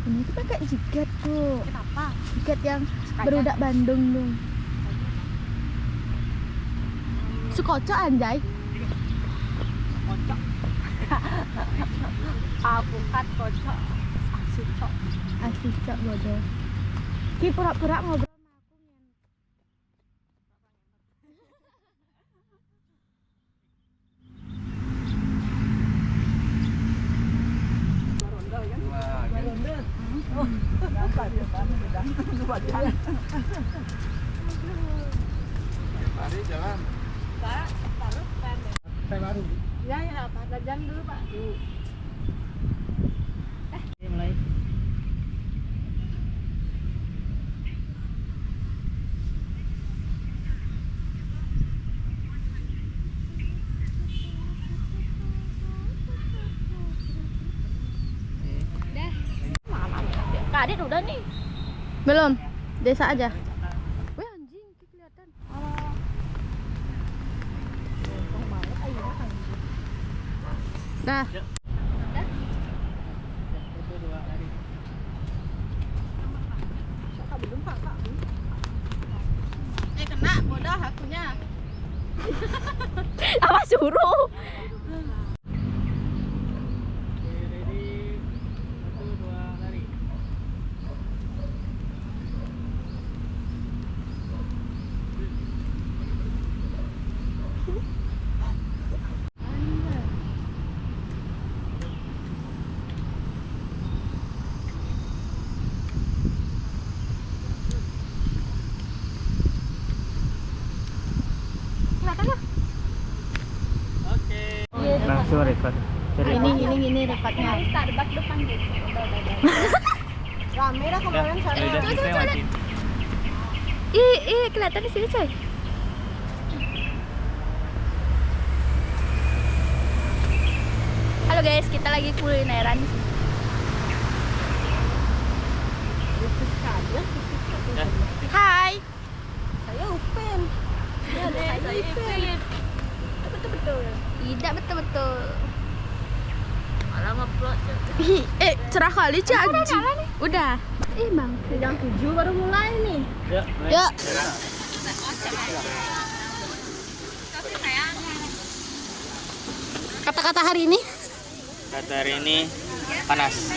Ini tuh pakai jiket tuh. Jiket apa? Jiket yang berudak Bandung dong. Sukocok anjay. Kocok. Apukat kocok. Asicok. Asicok bodoh. Ki pura-pura ngobrol sama aku ngen. Mari jalan. Pak, taruh kan. Saya baru. Ya ya, Pak. Jalan dulu, Pak. Mulai. Kak Adit udah nih. Belum. Desa aja. Wih anjing, kelihatan. Dah. Kena bodoh akunya. Apa suruh? Langsung record. Ini dapatnya. Starbucks depan gitu. Rame dah kemarin sana. Udah selesai mati. Ih, kelihatan di sini coy. guys, kita lagi kulineran. Hai. Saya Upin. Ya, saya Upin. Betul-betul. Tidak betul-betul. Malah ngeplot. Cerah kali Cik Anji. Udah. Bang. Jam 7 baru mulai nih. Yuk. Kata-kata hari ini? Kata hari ini panas.